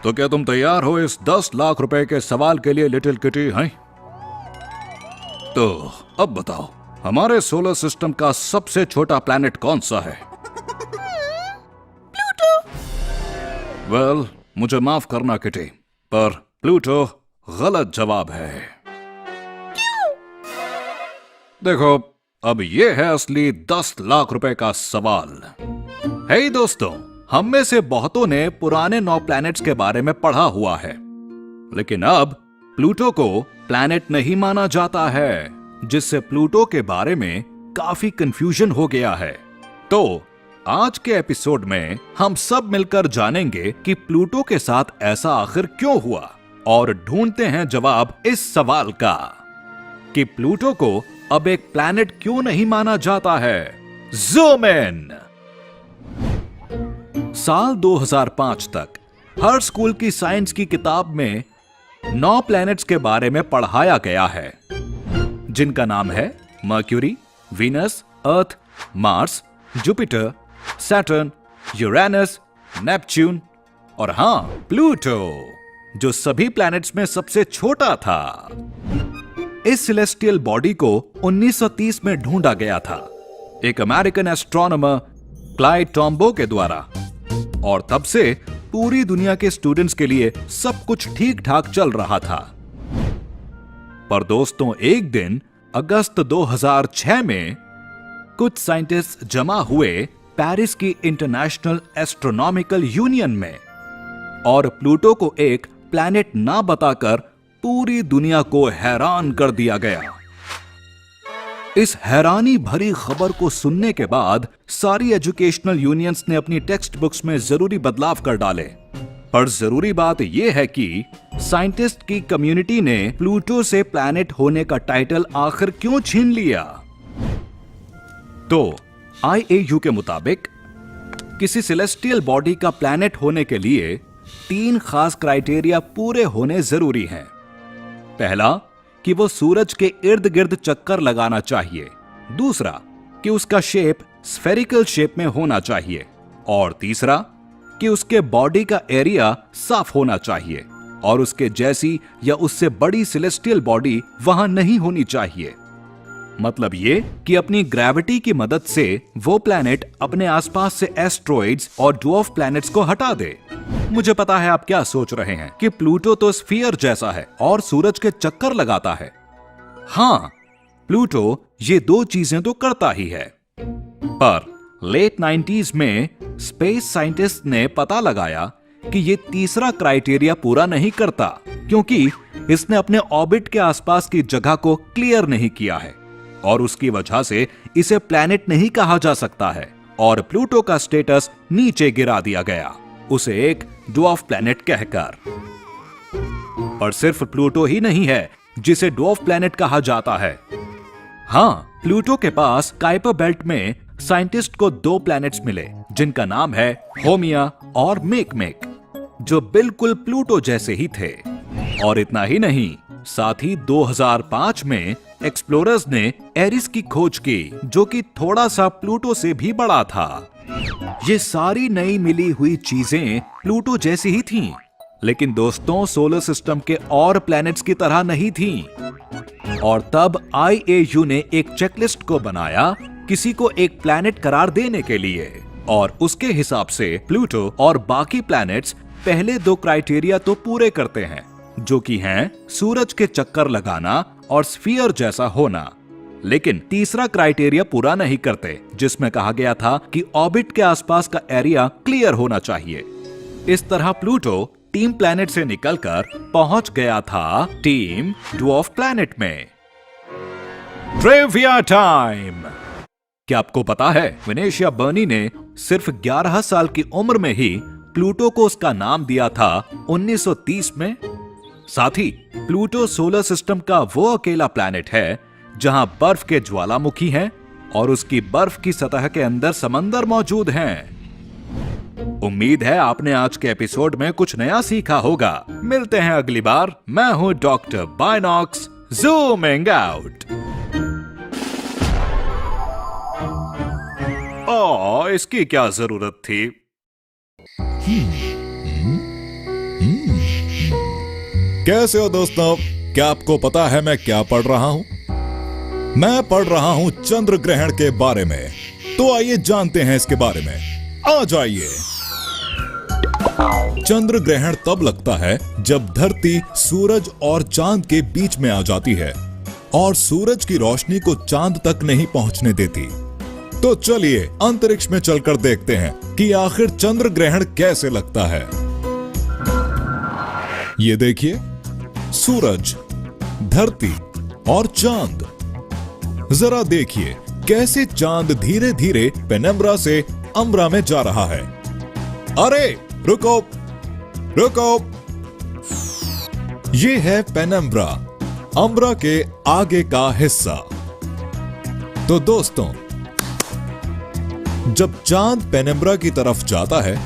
तो क्या तुम तैयार हो इस 10 लाख रुपए के सवाल के लिए लिटिल किटी हैं? तो अब बताओ, हमारे सोलर सिस्टम का सबसे छोटा प्लैनेट कौन सा है? प्लूटो। वेल, मुझे माफ करना किटी, पर प्लूटो गलत जवाब है। क्यों? देखो, अब ये है असली 10 लाख रुपए का सवाल। हे दोस्तों, हम में से बहुतों ने पुराने 9 प्लैनेट्स के बारे में पढ़ा हुआ है, लेकिन अब प्लूटो को प्लैनेट नहीं माना जाता है, जिससे प्लूटो के बारे में काफी कंफ्यूजन हो गया है। तो आज के एपिसोड में हम सब मिलकर जानेंगे कि प्लूटो के साथ ऐसा आखिर क्यों हुआ, और ढूंढते हैं जवाब इस सवाल का कि प्लूटो को अब एक प्लैनेट क्यों नहीं माना जाता है। Zoom in. साल 2005 तक हर स्कूल की साइंस की किताब में 9 प्लैनेट्स के बारे में पढ़ाया गया है, जिनका नाम है Mercury, Venus, Earth, Mars, Jupiter, Saturn, Uranus, Neptune और हां, प्लूटो, जो सभी प्लैनेट्स में सबसे छोटा था। इस सेलेस्टियल बॉडी को 1930 में ढूंढा गया था एक अमेरिकन एस्ट्रोनॉमर क्लाइड टॉम्बो के द्वारा, और तब से पूरी दुनिया के स्टूडेंट्स के लिए सब कुछ ठीक ठाक चल रहा था। पर दोस्तों, एक दिन अगस्त 2006 में कुछ साइंटिस्ट जमा हुए पेरिस की इंटरनेशनल एस्ट्रोनॉमिकल यूनियन में, और प्लूटो को एक प्लैनेट ना बताकर पूरी दुनिया को हैरान कर दिया गया। इस हैरानी भरी खबर को सुनने के बाद सारी एजुकेशनल यूनियंस ने अपनी टेक्स्ट बुक्स में जरूरी बदलाव कर डाले। पर जरूरी बात यह है कि साइंटिस्ट की कम्युनिटी ने प्लूटो से प्लैनेट होने का टाइटल आखिर क्यों छीन लिया। तो IAU के मुताबिक किसी सेलेस्टियल बॉडी का प्लैनेट होने के लिए 3 खास क्राइटेरिया पूरे होने जरूरी हैं। पहला, कि वो सूरज के इर्द गिर्द चक्कर लगाना चाहिए। दूसरा, कि उसका शेप स्फेरिकल शेप में होना चाहिए। और तीसरा, कि उसके बॉडी का एरिया साफ होना चाहिए और उसके जैसी या उससे बड़ी सेलेस्टियल बॉडी वहां नहीं होनी चाहिए। मतलब ये कि अपनी ग्रेविटी की मदद से वो प्लैनेट अपने आसपास से एस्ट्रॉइड्स और ड्वार्फ प्लैनेट्स को हटा दे। मुझे पता है आप क्या सोच रहे हैं कि प्लूटो तो स्फीयर जैसा है और सूरज के चक्कर लगाता है। हाँ, प्लूटो ये 2 चीजें तो करता ही है, पर लेट 90s में स्पेस साइंटिस्ट ने पता लगाया कि ये तीसरा क्राइटेरिया पूरा नहीं करता, क्योंकि इसने अपने ऑर्बिट के आसपास की जगह को क्लियर नहीं किया है, और उसकी वजह से इसे प्लैनेट नहीं कहा जा सकता है, और प्लूटो का स्टेटस नीचे गिरा दिया गया, उसे एक ड्वार्फ प्लैनेट कहकर। पर सिर्फ प्लूटो ही नहीं है जिसे ड्वार्फ प्लैनेट कहा जाता है। हां, प्लूटो के पास काइपर बेल्ट में साइंटिस्ट को 2 प्लैनेट्स मिले, जिनका नाम है होमिया और मेकमेक, जो बिल्कुल प्लूटो जैसे ही थे। और इतना ही नहीं, साथ ही 2005 में एक्सप्लोरर्स ने एरिस की खोज की, जो कि थोड़ा सा प्लूटो से भी बड़ा था। ये सारी नई मिली हुई चीजें प्लूटो जैसी ही थीं, लेकिन दोस्तों सोलर सिस्टम के और प्लैनेट्स की तरह नहीं थीं। और तब IAU ने एक चेकलिस्ट को बनाया किसी को एक प्लैनेट करार देने के लिए, और उसके हिसाब से प्लूटो और बाकी प्लैनेट्स पहले 2 क्राइटेरिया तो पूरे करते हैं, जो कि हैं सूरज के चक्कर लगाना और स्फीयर जैसा होना, लेकिन तीसरा क्राइटेरिया पूरा नहीं करते, जिसमें कहा गया था कि ऑर्बिट के आसपास का एरिया क्लियर होना चाहिए। इस तरह प्लूटो टीम प्लैनेट से निकलकर पहुंच गया था टीम ड्वार्फ प्लैनेट में। Trivia time. क्या आपको पता है, वेनेशिया बर्नी ने सिर्फ 11 साल की उम्र में ही प्लूटो को उसका नाम दिया था 1930 में। साथ ही प्लूटो सोलर सिस्टम का वो अकेला प्लैनेट है जहां बर्फ के ज्वालामुखी हैं और उसकी बर्फ की सतह के अंदर समंदर मौजूद हैं। उम्मीद है आपने आज के एपिसोड में कुछ नया सीखा होगा। मिलते हैं अगली बार। मैं हूं डॉक्टर बाइनॉक्स, ज़ूमिंग आउट। इसकी क्या जरूरत थी? कैसे हो दोस्तों? क्या आपको पता है मैं क्या पढ़ रहा हूं? मैं पढ़ रहा हूं चंद्र ग्रहण के बारे में। तो आइए जानते हैं इसके बारे में। आ जाइए। चंद्र ग्रहण तब लगता है जब धरती सूरज और चांद के बीच में आ जाती है और सूरज की रोशनी को चांद तक नहीं पहुंचने देती। तो चलिए अंतरिक्ष में चलकर देखते हैं कि आखिर चंद्र ग्रहण कैसे लगता है। ये देखिए, सूरज, धरती और चांद। जरा देखिए कैसे चांद धीरे धीरे पेनम्ब्रा से अम्ब्रा में जा रहा है। अरे रुको रुको, ये है पेनम्ब्रा, अम्ब्रा के आगे का हिस्सा। तो दोस्तों, जब चांद पेनम्ब्रा की तरफ जाता है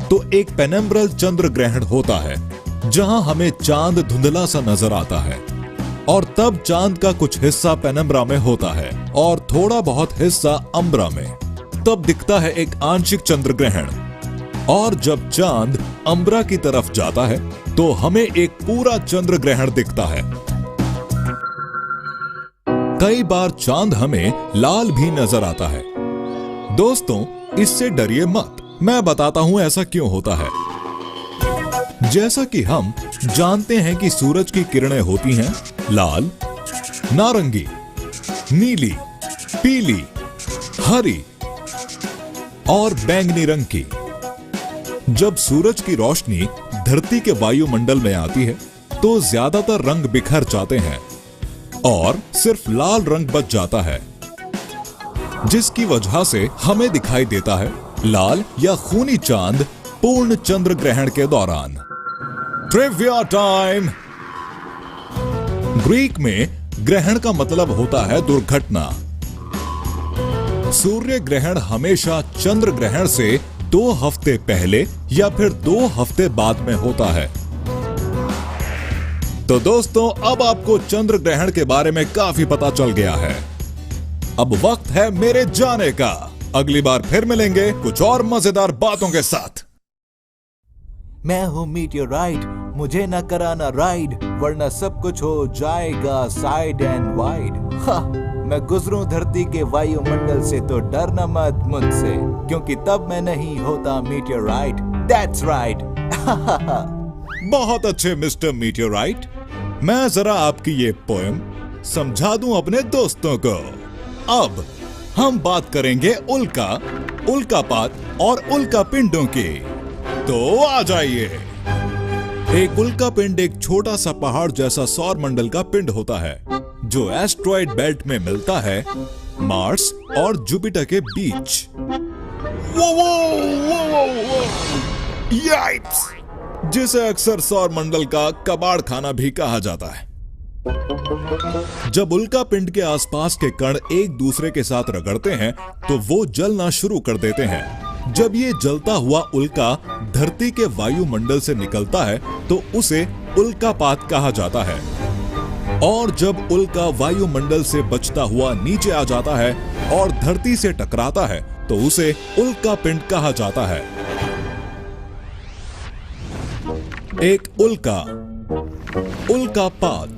तो एक पेनम्ब्रल चंद्र ग्रहण होता है जहां हमें चांद धुंधला सा नजर आता है और तब चांद का कुछ हिस्सा पेनम्ब्रा में होता है और थोड़ा बहुत हिस्सा अम्ब्रा में। तब दिखता है एक आंशिक चंद्र ग्रहण। और जब चांद अम्ब्रा की तरफ जाता है तो हमें एक पूरा चंद्र ग्रहण दिखता है। कई बार चांद हमें लाल भी नजर आता है। दोस्तों, इससे डरिए मत, मैं बताता हूं ऐसा क्यों होता है। जैसा कि हम जानते हैं कि सूरज की किरणें होती हैं लाल, नारंगी, नीली, पीली, हरी और बैंगनी रंग की। जब सूरज की रोशनी धरती के वायुमंडल में आती है तो ज्यादातर रंग बिखर जाते हैं और सिर्फ लाल रंग बच जाता है, जिसकी वजह से हमें दिखाई देता है लाल या खूनी चांद पूर्ण चंद्र ग्रहण के दौरान। Trivia time. ग्रीक में ग्रहण का मतलब होता है दुर्घटना। सूर्य ग्रहण हमेशा चंद्र ग्रहण से 2 हफ्ते पहले या फिर 2 हफ्ते बाद में होता है। तो दोस्तों, अब आपको चंद्र ग्रहण के बारे में काफी पता चल गया है। अब वक्त है मेरे जाने का। अगली बार फिर मिलेंगे कुछ और मजेदार बातों के साथ। मैं हूँ मीटियोराइट, मुझे न कराना राइड, वरना सब कुछ हो जाएगा साइड एंड वाइड। मैं गुजरूं धरती के वायुमंडल से तो डरना मत मुझसे, क्योंकि तब मैं नहीं होता मीटियोराइट। That's right. बहुत अच्छे मिस्टर मीटियोराइट। मैं जरा आपकी ये पोएम समझा दूं अपने दोस्तों को। अब हम बात करेंगे उल्का, उल्कापात और उल्का पिंडों की। तो आ जाइए। एक उल्का पिंड एक छोटा सा पहाड़ जैसा सौर मंडल का पिंड होता है जो एस्ट्रॉयड बेल्ट में मिलता है मार्स और जुपिटर के बीच। वो याइप्स, जिसे अक्सर सौर मंडल का कबाड़ खाना भी कहा जाता है। जब उल्का पिंड के आसपास के कण एक दूसरे के साथ रगड़ते हैं तो वो जलना शुरू कर देते हैं। जब ये जलता हुआ उल्का धरती के वायुमंडल से निकलता है तो उसे उल्कापात कहा जाता है। और जब उल्का वायुमंडल से बचता हुआ नीचे आ जाता है और धरती से टकराता है तो उसे उल्का पिंड कहा जाता है। एक उल्का, उल्कापात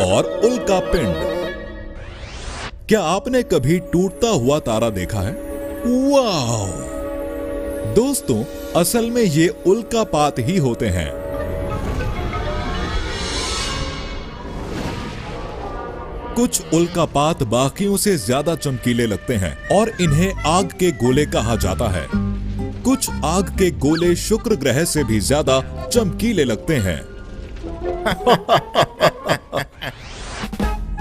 और उल्का पिंड। क्या आपने कभी टूटता हुआ तारा देखा है? वाह! दोस्तों, असल में ये उल्कापात ही होते हैं। कुछ उल्कापात बाकियों से ज्यादा चमकीले लगते हैं और इन्हें आग के गोले कहा जाता है। कुछ आग के गोले शुक्र ग्रह से भी ज्यादा चमकीले लगते हैं।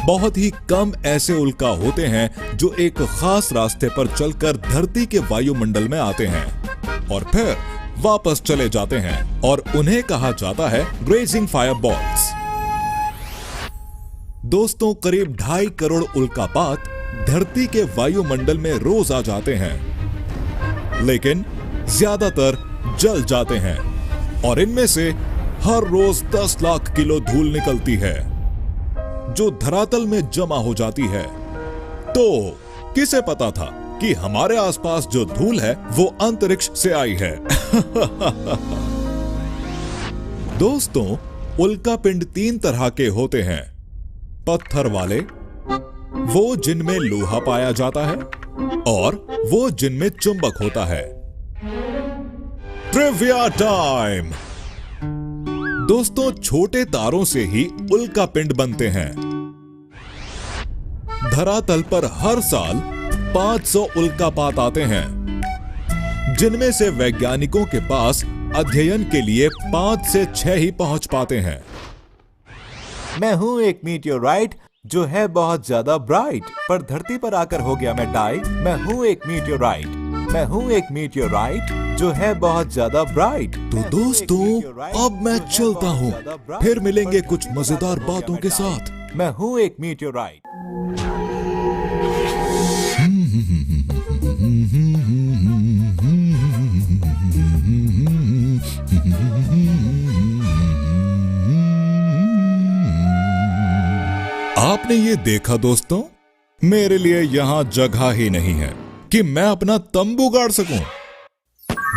बहुत ही कम ऐसे उल्का होते हैं जो एक खास रास्ते पर चलकर धरती के वायुमंडल में आते हैं और फिर वापस चले जाते हैं और उन्हें कहा जाता है ग्रेजिंग फायरबॉल्स। दोस्तों, करीब 2.5 करोड़ उल्कापात धरती के वायुमंडल में रोज आ जाते हैं, लेकिन ज्यादातर जल जाते हैं और इनमें से हर रोज 10 लाख किलो धूल निकलती है जो धरातल में जमा हो जाती है। तो किसे पता था कि हमारे आसपास जो धूल है वो अंतरिक्ष से आई है। दोस्तों, उल्कापिंड 3 तरह के होते हैं। पत्थर वाले, वो जिनमें लोहा पाया जाता है, और वो जिनमें चुंबक होता है। Trivia time. दोस्तों, छोटे तारों से ही उल्कापिंड बनते हैं। धरातल पर हर साल 500 उल्कापात आते हैं, जिनमें से वैज्ञानिकों के पास अध्ययन के लिए 5 से 6 ही पहुंच पाते हैं। मैं हूँ एक मीटियोराइट जो है बहुत ज्यादा ब्राइट, पर धरती पर आकर हो गया मैं डाई। मैं हूँ एक मीटियोराइट, मैं हूँ एक मीटियोराइट जो है बहुत ज्यादा ब्राइट। तो दोस्तों, अब मैं चलता हूँ, फिर मिलेंगे कुछ मजेदार बातों के साथ। मैं हूँ एक मीटियोराइट। आपने ये देखा दोस्तों, मेरे लिए यहां जगह ही नहीं है कि मैं अपना तंबू गाड़ सकूं।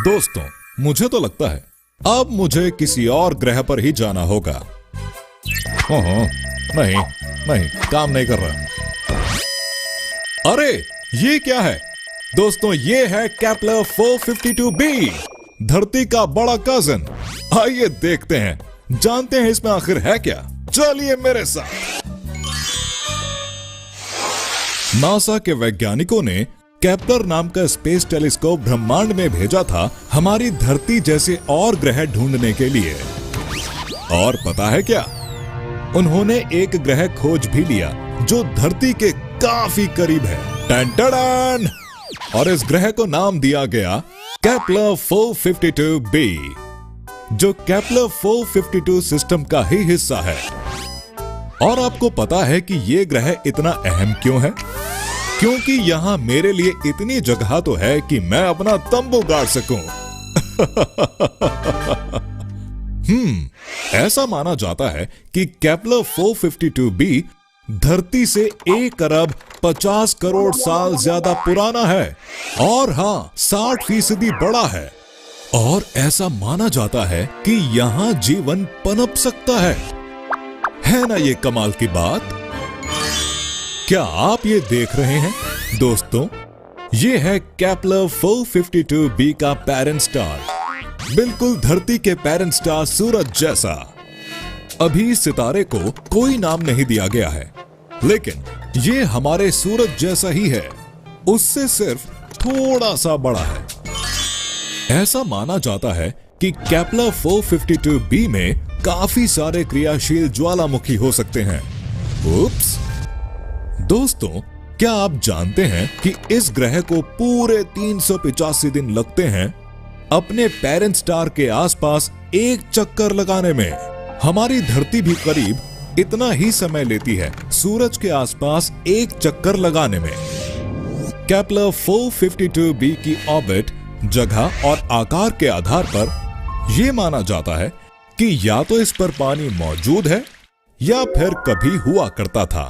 दोस्तों, मुझे तो लगता है अब मुझे किसी और ग्रह पर ही जाना होगा। नहीं, काम नहीं कर रहा। अरे, ये क्या है दोस्तों? ये है केपलर 452b, धरती का बड़ा कजन। आइए देखते हैं, जानते हैं इसमें आखिर है क्या। चलिए मेरे साथ। नासा के वैज्ञानिकों ने केपलर नाम का स्पेस टेलीस्कोप ब्रह्मांड में भेजा था हमारी धरती जैसे और ग्रह ढूंढने के लिए। और पता है क्या, उन्होंने एक ग्रह खोज भी लिया जो धरती के काफी करीब है। टन-टन-टन! और इस ग्रह को नाम दिया गया केपलर 452b, जो केपलर 452 सिस्टम का ही हिस्सा है। और आपको पता है कि ये ग्रह इतना अहम क्यों है? क्योंकि यहां मेरे लिए इतनी जगह तो है कि मैं अपना तंबू गाड़ सकूं। ऐसा माना जाता है कि केपलर 452b धरती से 1 अरब 50 करोड़ साल ज्यादा पुराना है, और हां, 60% बड़ा है। और ऐसा माना जाता है कि यहां जीवन पनप सकता है ना ये कमाल की बात? क्या आप ये देख रहे हैं दोस्तों? ये है केपलर 452b का पैरेंट स्टार, बिल्कुल धरती के पैरेंट स्टार सूरज जैसा। अभी इस सितारे को कोई नाम नहीं दिया गया है, लेकिन ये हमारे सूरज जैसा ही है, उससे सिर्फ थोड़ा सा बड़ा है। ऐसा माना जाता है कि केपलर 452b में काफी सारे क्रियाशील ज्वालामुखी हो सकते हैं। उप्स! दोस्तों, क्या आप जानते हैं कि इस ग्रह को पूरे 385 दिन लगते हैं अपने पेरेंट स्टार के आसपास एक चक्कर लगाने में? हमारी धरती भी करीब इतना ही समय लेती है सूरज के आसपास एक चक्कर लगाने में। केपलर 452b की ऑर्बिट, जगह और आकार के आधार पर यह माना जाता है कि या तो इस पर पानी मौजूद है या फिर कभी हुआ करता था।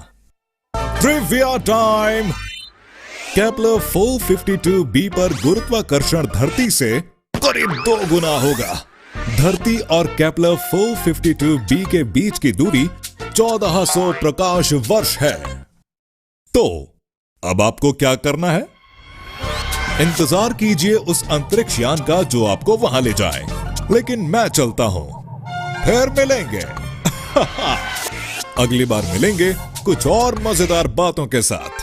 Trivia time. केपलर 452b पर गुरुत्वाकर्षण धरती से करीब 2 गुना होगा। धरती और केपलर 452b के बीच की दूरी 1400 प्रकाश वर्ष है। तो अब आपको क्या करना है? इंतजार कीजिए उस अंतरिक्ष यान का जो आपको वहां ले जाए। लेकिन मैं चलता हूं, फिर मिलेंगे। अगली बार मिलेंगे कुछ और मजेदार बातों के साथ।